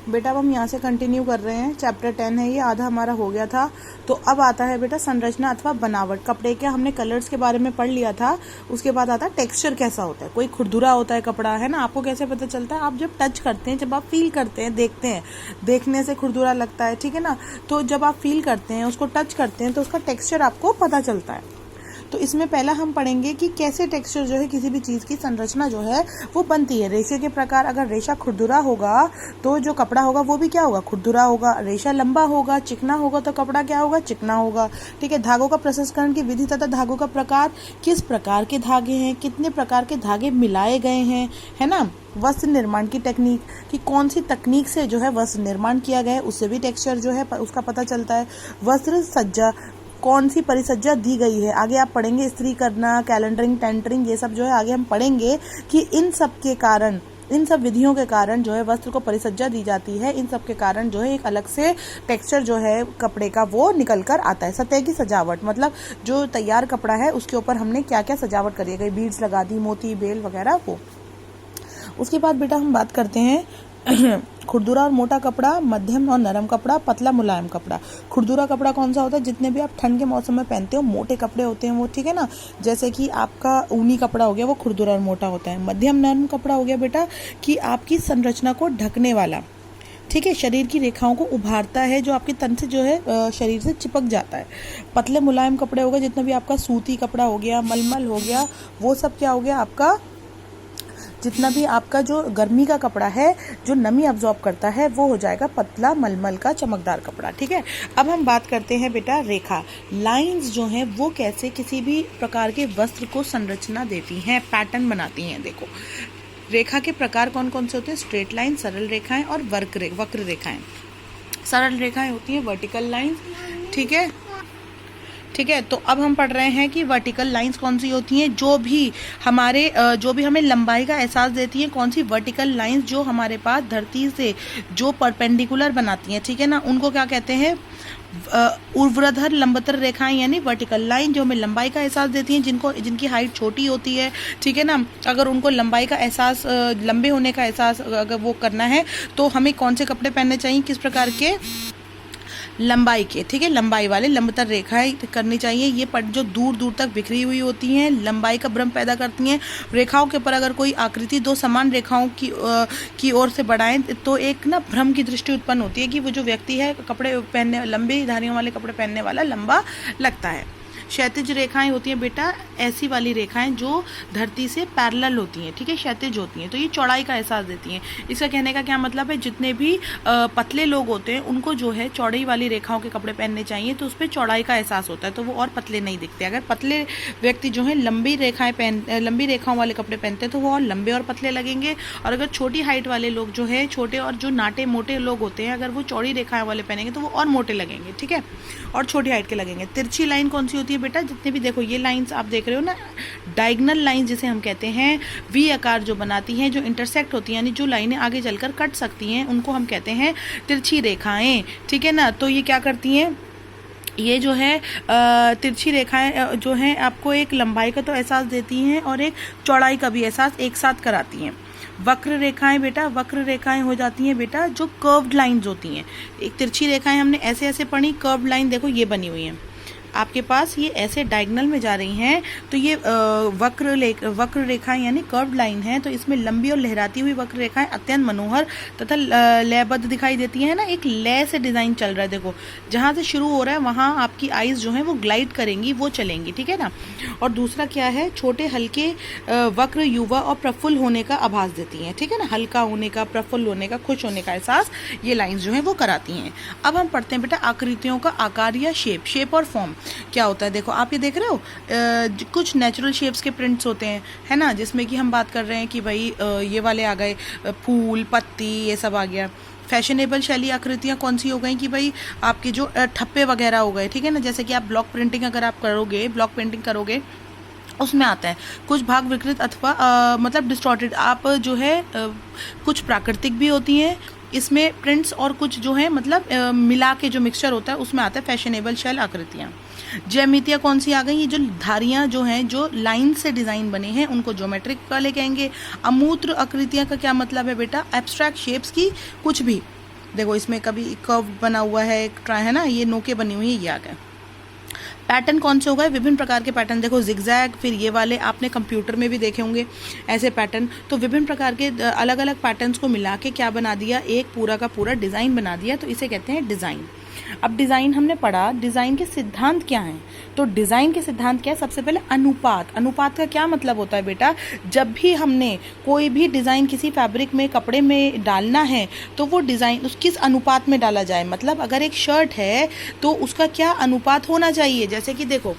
बेटा अब हम यहाँ से कंटिन्यू कर रहे हैं। चैप्टर 10 है ये, आधा हमारा हो गया था। तो अब आता है बेटा संरचना अथवा बनावट। कपड़े के हमने कलर्स के बारे में पढ़ लिया था। उसके बाद आता है टेक्सचर कैसा होता है। कोई खुरदुरा होता है कपड़ा, है ना। आपको कैसे पता चलता है? आप जब टच करते हैं, जब आप फील करते हैं, देखते हैं, देखने से खुरदुरा लगता है, ठीक है ना। तो जब आप फील करते हैं, उसको टच करते हैं, तो उसका टेक्सचर आपको पता चलता है। तो इसमें पहला हम पढ़ेंगे कि कैसे टेक्सचर जो है किसी भी चीज़ की संरचना जो है वो बनती है। रेशे के प्रकार, अगर रेशा खुरदुरा होगा तो जो कपड़ा होगा वो भी क्या होगा? खुरदुरा होगा। रेशा लंबा होगा, चिकना होगा तो कपड़ा क्या होगा? चिकना होगा। ठीक है। धागों का प्रसंस्करण की विधि तथा धागों का प्रकार, किस प्रकार के धागे हैं, कितने प्रकार के धागे मिलाए गए हैं, है ना। वस्त्र निर्माण की टेक्निक, कि कौन सी तकनीक से जो है वस्त्र निर्माण किया गया है, उससे भी टेक्सचर जो है उसका पता चलता है। वस्त्र सज्जा, कौन सी परिसज्जा दी गई है। आगे आप पढ़ेंगे इस्त्री करना, कैलेंडरिंग, टेंटरिंग, ये सब जो है आगे हम पढ़ेंगे कि इन सब के कारण, इन सब विधियों के कारण जो है वस्त्र को परिसज्जा दी जाती है। इन सब के कारण जो है एक अलग से टेक्सचर जो है कपड़े का वो निकल कर आता है। सतह की सजावट, मतलब जो तैयार कपड़ा है उसके ऊपर हमने क्या क्या सजावट करी है, बीड्स लगा दी, मोती, बेल वगैरह वो। उसके बाद बेटा हम बात करते हैं खुरदुरा और मोटा कपड़ा, मध्यम और नरम कपड़ा, पतला मुलायम कपड़ा। खुरदुरा कपड़ा कौन सा होता है? जितने भी आप ठंड के मौसम में पहनते हो, मोटे कपड़े होते हैं वो, ठीक है ना। जैसे कि आपका ऊनी कपड़ा हो गया, वो खुरदुरा और मोटा होता है। मध्यम नरम कपड़ा हो गया बेटा कि आपकी संरचना को ढकने वाला, ठीक है, शरीर की रेखाओं को उभारता है, जो आपके तन से जो है शरीर से चिपक जाता है। पतले मुलायम कपड़े होगा, जितना भी आपका सूती कपड़ा हो गया, मलमल हो गया, वो सब क्या हो गया आपका, जितना भी आपका जो गर्मी का कपड़ा है, जो नमी अब्जॉर्ब करता है, वो हो जाएगा पतला मलमल का चमकदार कपड़ा। ठीक है। अब हम बात करते हैं बेटा रेखा, लाइंस जो हैं वो कैसे किसी भी प्रकार के वस्त्र को संरचना देती हैं, पैटर्न बनाती हैं। देखो रेखा के प्रकार कौन कौन से होते हैं? स्ट्रेट लाइन, सरल रेखाएं और वक्र रेखाएं। सरल रेखाएं होती हैं वर्टिकल लाइन, ठीक है, ठीक है। तो अब हम पढ़ रहे हैं कि वर्टिकल लाइंस कौन सी होती हैं, जो भी हमें लंबाई का एहसास देती हैं। कौन सी? वर्टिकल लाइंस, जो हमारे पास धरती से जो परपेंडिकुलर बनाती हैं, ठीक है ना, उनको क्या कहते हैं? ऊर्ध्वाधर लंबतर रेखाएं, यानी वर्टिकल लाइन, जो हमें लंबाई का एहसास देती हैं, जिनकी हाइट छोटी होती है, ठीक है ना। अगर उनको लंबाई का एहसास, लंबे होने का एहसास अगर वो करना है तो हमें कौन से कपड़े पहनने चाहिए, किस प्रकार के? लंबाई के, ठीक है, लंबाई वाले लंबतर रेखाएं करनी चाहिए। ये जो दूर दूर तक बिखरी हुई होती हैं, लंबाई का भ्रम पैदा करती हैं। रेखाओं के ऊपर अगर कोई आकृति दो समान रेखाओं की ओर से बढ़ाएं तो एक ना भ्रम की दृष्टि उत्पन्न होती है कि वो जो व्यक्ति है कपड़े पहनने, लंबी धारियों वाले कपड़े पहनने वाला, लंबा लगता है। क्षैतिज रेखाएं होती हैं बेटा ऐसी वाली रेखाएं जो धरती से पैरेलल होती हैं, ठीक है, क्षैतिज होती हैं, तो ये चौड़ाई का एहसास देती हैं। इसका कहने का क्या मतलब है? जितने भी पतले लोग होते हैं उनको जो है चौड़ाई वाली रेखाओं के कपड़े पहनने चाहिए, तो उस पर चौड़ाई का एहसास होता है, तो वो और पतले नहीं दिखते। अगर पतले व्यक्ति जो है लंबी रेखाओं वाले कपड़े पहनते हैं तो वो और लंबे और पतले लगेंगे। और अगर छोटी हाइट वाले लोग जो है, छोटे और जो नाटे मोटे लोग होते हैं, अगर वो चौड़ी रेखाएं वाले पहनेंगे तो वो और मोटे लगेंगे, ठीक है, और छोटी हाइट के लगेंगे। तिरछी लाइन कौन सी होती है बेटा? जितने भी देखो ये लाइंस आप देख रहे हो ना, डायगोनल लाइन जिसे हम कहते हैं, वी आकार जो बनाती हैं, जो इंटरसेक्ट होती हैं, यानी जो लाइनें आगे चलकर कट सकती हैं, उनको हम कहते हैं तिरछी रेखाएं, ठीक है ना। तो ये क्या करती हैं? ये जो है तिरछी रेखाएं जो हैं आपको एक लंबाई का तो एहसास देती हैं और एक चौड़ाई का भी एहसास एक साथ कराती हैं। वक्र रेखाएं बेटा, वक्र रेखाएं हो जाती हैं बेटा जो कर्व्ड लाइंस होती हैं। एक तिरछी रेखाएं हमने ऐसे ऐसे पढ़ी, कर्व्ड लाइन देखो ये बनी हुई हैं आपके पास, ये ऐसे डायगोनल में जा रही हैं, तो ये वक्र रेखाएं यानी कर्व्ड लाइन है। तो इसमें लंबी और लहराती हुई वक्र रेखाएं अत्यंत मनोहर तथा लयबद्ध दिखाई देती हैं ना। एक लय से डिजाइन चल रहा है, देखो जहां से शुरू हो रहा है वहां आपकी आईज जो है वो ग्लाइड करेंगी, वो चलेंगी, ठीक है ना। और दूसरा क्या है? छोटे हल्के वक्र युवा और प्रफुल्ल होने का आभास देती हैं, ठीक है ना, हल्का होने का, प्रफुल्ल होने का, खुश होने का एहसास ये लाइंस जो है वो कराती हैं। अब हम पढ़ते हैं बेटा आकृतियों का आकार या शेप और फॉर्म क्या होता है। देखो आप ये देख रहे हो कुछ नेचुरल शेप्स के प्रिंट्स होते हैं, है ना, जिसमें कि हम बात कर रहे हैं कि भाई ये वाले आ गए, फूल पत्ती ये सब आ गया। फैशनेबल शैली आकृतियाँ कौन सी हो गई कि भाई आपके जो ठप्पे वगैरह हो गए, ठीक है ना, जैसे कि आप ब्लॉक प्रिंटिंग अगर आप करोगे, ब्लॉक पेंटिंग करोगे, उसमें आता है कुछ भाग विकृत अथवा मतलब डिस्टॉर्टेड, आप जो है कुछ प्राकृतिक भी होती हैं इसमें प्रिंट्स, और कुछ जो है मतलब मिला के जो मिक्सचर होता है उसमें आता है फैशनेबल शैल आकृतियाँ। ज्यामितियाँ कौन सी आ गई? ये जो धारियाँ जो हैं, जो लाइन से डिजाइन बने हैं, उनको ज्योमेट्रिक वाले कहेंगे। अमूर्त आकृतियाँ का क्या मतलब है बेटा? एब्स्ट्रैक्ट शेप्स की कुछ भी देखो इसमें कभी कर्व बना हुआ है, एक ट्राई है ना, ये नोके बनी हुई है, ये आ गए। पैटर्न कौन से हो गए, विभिन्न प्रकार के पैटर्न, देखो जिगजैग, फिर ये वाले आपने कंप्यूटर में भी देखे होंगे ऐसे पैटर्न। तो विभिन्न प्रकार के अलग अलग पैटर्न्स को मिला के क्या बना दिया, एक पूरा का पूरा डिज़ाइन बना दिया, तो इसे कहते हैं डिज़ाइन। अब डिज़ाइन हमने पढ़ा, डिज़ाइन के सिद्धांत क्या हैं? तो डिज़ाइन के सिद्धांत क्या है? सबसे पहले अनुपात। अनुपात का क्या मतलब होता है बेटा, जब भी हमने कोई भी डिज़ाइन किसी फैब्रिक में, कपड़े में डालना है तो वो डिज़ाइन उस किस अनुपात में डाला जाए। मतलब अगर एक शर्ट है तो उसका क्या अनुपात होना चाहिए। जैसे कि देखो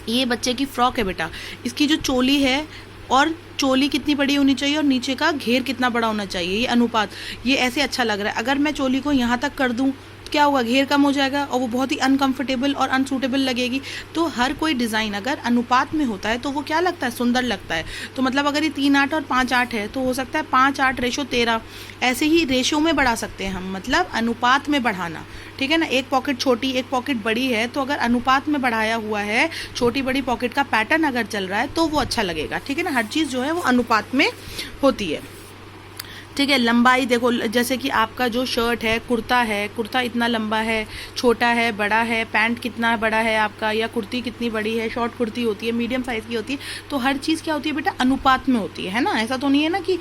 ये बच्चे की फ्रॉक है बेटा, इसकी जो चोली है और चोली कितनी बड़ी होनी चाहिए और नीचे का घेर कितना बड़ा होना चाहिए, ये अनुपात। ये ऐसे अच्छा लग रहा है, अगर मैं चोली को यहाँ तक कर दूँ क्या होगा, घेर कम हो जाएगा और वो बहुत ही अनकंफर्टेबल और अनसूटेबल लगेगी। तो हर कोई डिज़ाइन अगर अनुपात में होता है तो वो क्या लगता है, सुंदर लगता है। तो मतलब अगर ये 3/8 और 5/8 है तो हो सकता है 5/8:13, ऐसे ही रेशो में बढ़ा सकते हैं हम, मतलब अनुपात में बढ़ाना, ठीक है ना। एक पॉकेट छोटी एक पॉकेट बड़ी है तो अगर अनुपात में बढ़ाया हुआ है, छोटी बड़ी पॉकेट का पैटर्न अगर चल रहा है तो वो अच्छा लगेगा, ठीक है ना। हर चीज़ जो है वो अनुपात में होती है, ठीक है। लंबाई देखो, जैसे कि आपका जो शर्ट है, कुर्ता है, कुर्ता इतना लंबा है, छोटा है, बड़ा है, पैंट कितना बड़ा है आपका, या कुर्ती कितनी बड़ी है, शॉर्ट कुर्ती होती है, मीडियम साइज़ की होती है। तो हर चीज़ क्या होती है बेटा, अनुपात में होती है ना। ऐसा तो नहीं है ना कि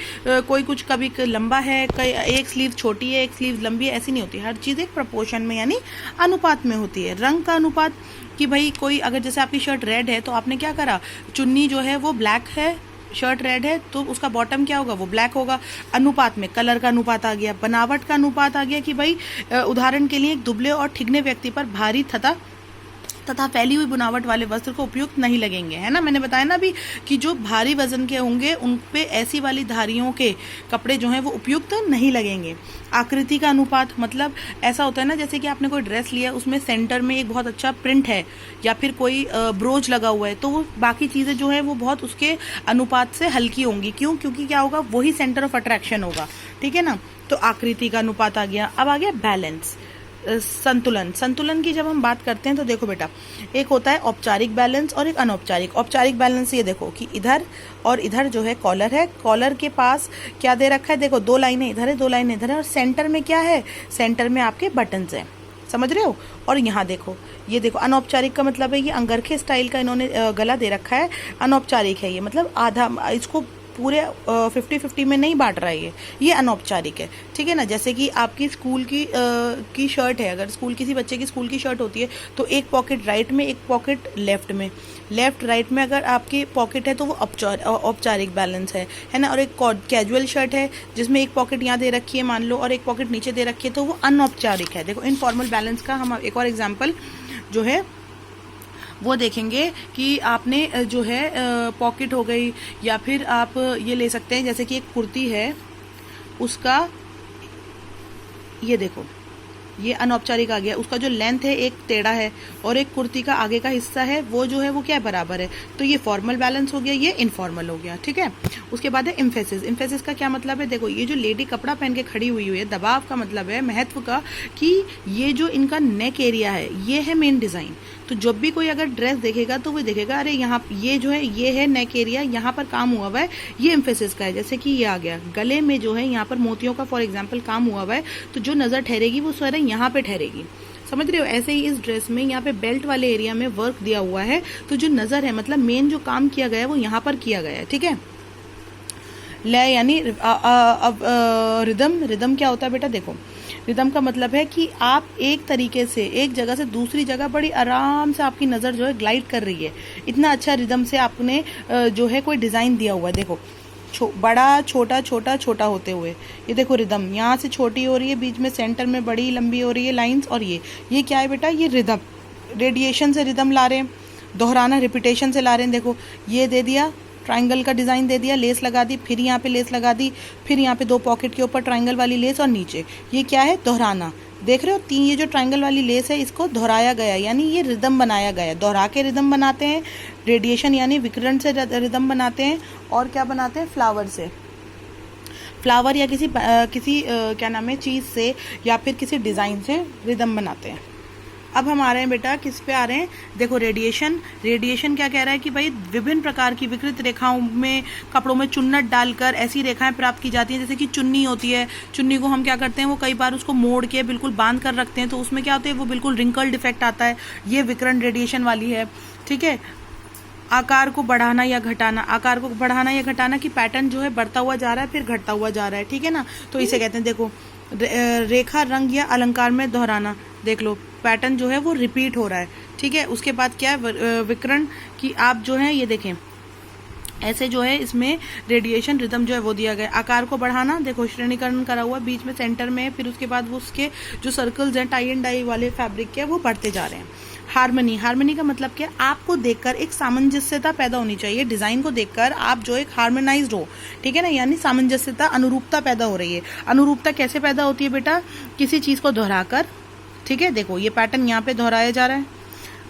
कोई कुछ कभी लंबा है, एक स्लीव छोटी है, एक स्लीव लंबी है, ऐसी नहीं होती। हर चीज़ एक प्रपोर्शन में यानी अनुपात में होती है। रंग का अनुपात कि भाई कोई अगर जैसे आपकी शर्ट रेड है तो आपने क्या करा, चुन्नी जो है वो ब्लैक है, शर्ट रेड है तो उसका बॉटम क्या होगा, वो ब्लैक होगा। अनुपात में कलर का अनुपात आ गया, बनावट का अनुपात आ गया कि भाई उदाहरण के लिए एक दुबले और ठिगने व्यक्ति पर भारी तथा फैली हुई बुनावट वाले वस्त्र को उपयुक्त नहीं लगेंगे, है ना। मैंने बताया ना अभी कि जो भारी वजन के होंगे उन पे ऐसी वाली धारियों के कपड़े जो हैं वो उपयुक्त नहीं लगेंगे। आकृति का अनुपात मतलब ऐसा होता है ना, जैसे कि आपने कोई ड्रेस लिया, उसमें सेंटर में एक बहुत अच्छा प्रिंट है या फिर कोई ब्रोच लगा हुआ है, तो वो बाकी चीज़ें जो है वो बहुत उसके अनुपात से हल्की होंगी। क्यों? क्योंकि क्या होगा, वही सेंटर ऑफ अट्रैक्शन होगा, ठीक है ना। तो आकृति का अनुपात आ गया। अब आ गया बैलेंस, संतुलन। संतुलन की जब हम बात करते हैं तो देखो बेटा, एक होता है औपचारिक बैलेंस और एक अनौपचारिक। औपचारिक बैलेंस ये देखो कि इधर और इधर जो है कॉलर है, कॉलर के पास क्या दे रखा है, देखो 2 लाइनें इधर है, 2 लाइनें इधर है, और सेंटर में क्या है, सेंटर में आपके बटन्स हैं, समझ रहे हो। और यहाँ देखो, ये देखो अनौपचारिक का मतलब है ये अंगरखे स्टाइल का इन्होंने गला दे रखा है। अनौपचारिक है ये, मतलब आधा, इसको पूरे 50-50 में नहीं बांट रहा है ये अनौपचारिक है, ठीक है ना। जैसे कि आपकी स्कूल की शर्ट है, अगर किसी बच्चे की स्कूल की शर्ट होती है तो एक पॉकेट राइट में, एक पॉकेट लेफ्ट में, लेफ्ट राइट में अगर आपकी पॉकेट है तो वो औपचारिक बैलेंस है ना। और एक कैजुअल शर्ट है जिसमें एक पॉकेट यहाँ दे रखी है मान लो और एक पॉकेट नीचे दे रखी है, तो वो अनौपचारिक है। देखो इनफॉर्मल बैलेंस का हम एक और एग्जाम्पल जो है वो देखेंगे कि आपने जो है पॉकेट हो गई, या फिर आप ये ले सकते हैं जैसे कि एक कुर्ती है, उसका ये देखो ये अनौपचारिक आ गया, उसका जो लेंथ है एक टेढ़ा है और एक कुर्ती का आगे का हिस्सा है वो जो है वो क्या बराबर है, तो ये फॉर्मल बैलेंस हो गया, ये इनफॉर्मल हो गया, ठीक है। उसके बाद है इम्फेसिस। इम्फेसिस का क्या मतलब है, देखो ये जो लेडी कपड़ा पहन के खड़ी हुई है, दबाव का मतलब है महत्व का, कि ये जो इनका नेक एरिया है ये है मेन डिजाइन। तो जब भी कोई अगर ड्रेस देखेगा तो वो देखेगा अरे यहाँ ये जो है ये है नेक एरिया, यहाँ पर काम हुआ हुआ है, ये इम्फेसिस का है। जैसे कि ये आ गया गले में जो है यहाँ पर मोतियों का फॉर एग्जाम्पल काम हुआ हुआ है, तो जो नजर ठहरेगी वो सारा यहाँ पे ठहरेगी, समझ रहे हो। ऐसे ही इस ड्रेस में यहाँ पे बेल्ट वाले एरिया में वर्क दिया हुआ है, तो जो नजर है मतलब मेन जो काम किया गया है वो यहाँ पर किया गया है, ठीक है। लय यानी अब रिदम। रिदम क्या होता है बेटा, देखो रिदम का मतलब है कि आप एक तरीके से एक जगह से दूसरी जगह बड़ी आराम से आपकी नज़र जो है ग्लाइड कर रही है, इतना अच्छा रिदम से आपने जो है कोई डिज़ाइन दिया हुआ है। देखो बड़ा छोटा छोटा छोटा होते हुए ये देखो रिदम, यहाँ से छोटी हो रही है, बीच में सेंटर में बड़ी लंबी हो रही है लाइंस, और ये क्या है बेटा, ये रिदम। रेडिएशन से रिदम ला रहे हैं, दोहराना रिपीटेशन से ला रहे हैं। देखो ये दे दिया, ट्रायंगल का डिज़ाइन दे दिया, लेस लगा दी, फिर यहाँ पे लेस लगा दी, फिर यहाँ पे 2 पॉकेट के ऊपर ट्रायंगल वाली लेस, और नीचे ये क्या है, दोहराना। देख रहे हो 3 ये जो ट्रायंगल वाली लेस है इसको दोहराया गया, यानी ये रिदम बनाया गया। दोहरा के रिदम बनाते हैं, रेडिएशन यानी विकिरण से रिदम बनाते हैं, और क्या बनाते हैं, फ्लावर से, फ्लावर या किसी क्या नाम है चीज़ से या फिर किसी डिज़ाइन से रिदम बनाते हैं। अब हम आ रहे हैं बेटा किस पे आ रहे हैं, देखो रेडिएशन। रेडिएशन क्या कह रहा है कि भाई विभिन्न प्रकार की विकृत रेखाओं में कपड़ों में चुन्नट डालकर ऐसी रेखाएं प्राप्त की जाती हैं, जैसे कि चुन्नी होती है, चुन्नी को हम क्या करते हैं, वो कई बार उसको मोड़ के बिल्कुल बांध कर रखते हैं, तो उसमें क्या होता है, वो बिल्कुल रिंकल्ड इफेक्ट आता है, ये विकिरण रेडिएशन वाली है। ठीक है, आकार को बढ़ाना या घटाना, आकार को बढ़ाना या घटाना की पैटर्न जो है बढ़ता हुआ जा रहा है फिर घटता हुआ जा रहा है। ठीक है ना, तो इसे कहते हैं, देखो रेखा, रंग या अलंकार में दोहराना, देख लो पैटर्न जो है वो रिपीट हो रहा है। ठीक है, उसके बाद क्या है, विकिरण की आप जो है ये देखें, ऐसे जो है इसमें रेडिएशन रिदम जो है वो दिया गया। आकार को बढ़ाना, देखो श्रेणीकरण करा हुआ, बीच में सेंटर में, फिर उसके बाद वो उसके जो सर्कल्स हैं टाई एंड डाई वाले फैब्रिक के वो बढ़ते जा रहे हैं। हार्मनी, हार्मनी का मतलब क्या, आपको देखकर एक सामंजस्यता पैदा होनी चाहिए, डिजाइन को देखकर आप जो एक हार्मोनाइज्ड हो। ठीक है ना, यानी सामंजस्यता, अनुरूपता पैदा हो रही है। अनुरूपता कैसे पैदा होती है बेटा, किसी चीज को दोहराकर। ठीक है, देखो ये पैटर्न यहाँ पे दोहराया जा रहा है।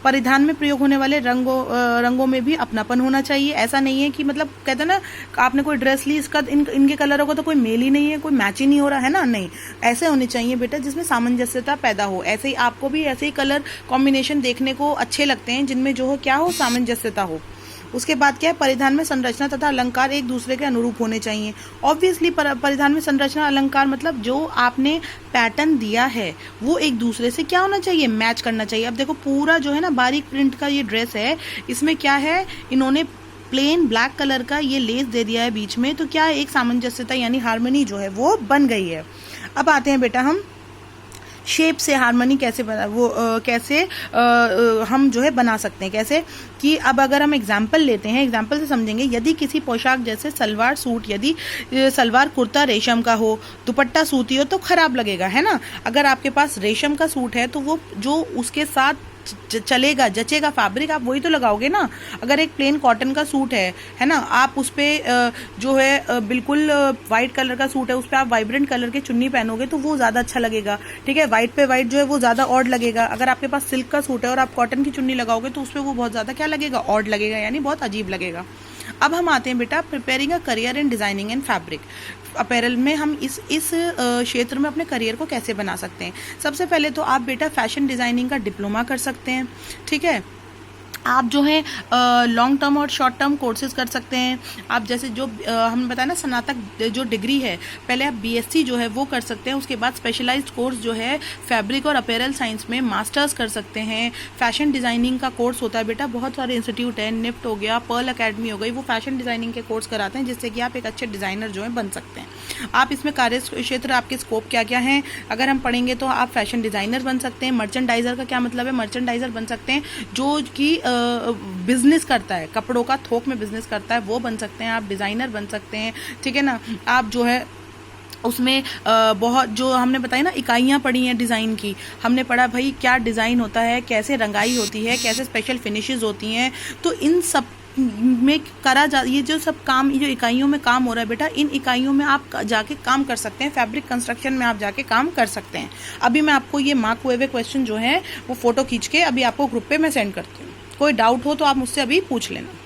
परिधान में प्रयोग होने वाले रंगों में भी अपनापन होना चाहिए। ऐसा नहीं है कि मतलब कहते हैं ना, आपने कोई ड्रेस ली, इसका इनके कलरों का तो कोई मेल ही नहीं है, कोई मैच ही नहीं हो रहा है ना, नहीं, ऐसे होने चाहिए बेटा जिसमें सामंजस्यता पैदा हो। ऐसे ही आपको भी ऐसे ही कलर कॉम्बिनेशन देखने को अच्छे लगते हैं जिनमें जो हो क्या हो, सामंजस्यता हो। उसके बाद क्या है, परिधान में संरचना तथा अलंकार एक दूसरे के अनुरूप होने चाहिए। ऑब्वियसली परिधान में संरचना अलंकार मतलब जो आपने पैटर्न दिया है वो एक दूसरे से क्या होना चाहिए, मैच करना चाहिए। अब देखो पूरा जो है ना बारीक प्रिंट का ये ड्रेस है, इसमें क्या है, इन्होंने प्लेन ब्लैक कलर का ये लेस दे दिया है बीच में, तो क्या है, एक सामंजस्यता यानी हार्मनी जो है वो बन गई है। अब आते हैं बेटा हम शेप से हार्मनी कैसे बना, कैसे हम जो है बना सकते हैं, कैसे कि अब अगर हम एग्जाम्पल लेते हैं, एग्जाम्पल से समझेंगे। यदि किसी पोशाक जैसे सलवार सूट, यदि सलवार कुर्ता रेशम का हो, दुपट्टा सूती हो तो खराब लगेगा, है ना। अगर आपके पास रेशम का सूट है तो वो जो उसके साथ चलेगा, जचेगा फैब्रिक, आप वही तो लगाओगे ना। अगर एक प्लेन कॉटन का सूट है ना, आप उस पर जो है बिल्कुल वाइट कलर का सूट है, उस पर आप वाइब्रेंट कलर के चुन्नी पहनोगे तो वो ज़्यादा अच्छा लगेगा। ठीक है, वाइट पे वाइट जो है वो ज़्यादा ऑड लगेगा। अगर आपके पास सिल्क का सूट है और आप कॉटन की चुन्नी लगाओगे तो उस पर वो बहुत ज़्यादा क्या लगेगा, ऑड लगेगा, यानी बहुत अजीब लगेगा। अब हम आते हैं बेटा preparing a career in designing and fabric apparel में। हम इस क्षेत्र में अपने करियर को कैसे बना सकते हैं। सबसे पहले तो आप बेटा फैशन डिजाइनिंग का डिप्लोमा कर सकते हैं। ठीक है, आप जो है लॉन्ग टर्म और शॉर्ट टर्म कोर्सेज कर सकते हैं। आप जैसे जो हमने बताया ना, स्नातक जो डिग्री है, पहले आप बीएससी जो है वो कर सकते हैं। उसके बाद स्पेशलाइज्ड कोर्स जो है फैब्रिक और अपैरल साइंस में मास्टर्स कर सकते हैं। फैशन डिजाइनिंग का कोर्स होता है बेटा, बहुत सारे इंस्टीट्यूट है, निफ्ट हो गया, पर्ल अकेडमी हो गई, वो फैशन डिजाइनिंग के कोर्स कराते हैं जिससे कि आप एक अच्छे डिजाइनर जो है बन सकते हैं। आप इसमें कार्य क्षेत्र, आपके स्कोप क्या क्या हैं, अगर हम पढ़ेंगे तो आप फैशन डिजाइनर बन सकते हैं। मर्चेंडाइजर का क्या मतलब है, मर्चेंडाइजर बन सकते हैं जो कि बिजनेस करता है, कपड़ों का थोक में बिजनेस करता है, वो बन सकते हैं। आप डिजाइनर बन सकते हैं। ठीक है ना, आप जो है उसमें बहुत जो हमने बताया ना इकाइयाँ पढ़ी हैं डिज़ाइन की, हमने पढ़ा भाई क्या डिज़ाइन होता है, कैसे रंगाई होती है, कैसे स्पेशल फिनिशेस होती हैं, तो इन सब में करा जा, ये जो सब काम, ये जो इकाइयों में काम हो रहा है बेटा, इन इकाइयों में आप जाके काम कर सकते हैं। फैब्रिक कंस्ट्रक्शन में आप जाके काम कर सकते हैं। अभी मैं आपको ये मार्क हुए हुए क्वेश्चन जो है वो फोटो खींच के अभी आपको ग्रुप पे मैं सेंड करती हूँ। कोई डाउट हो तो आप मुझसे अभी पूछ लेना।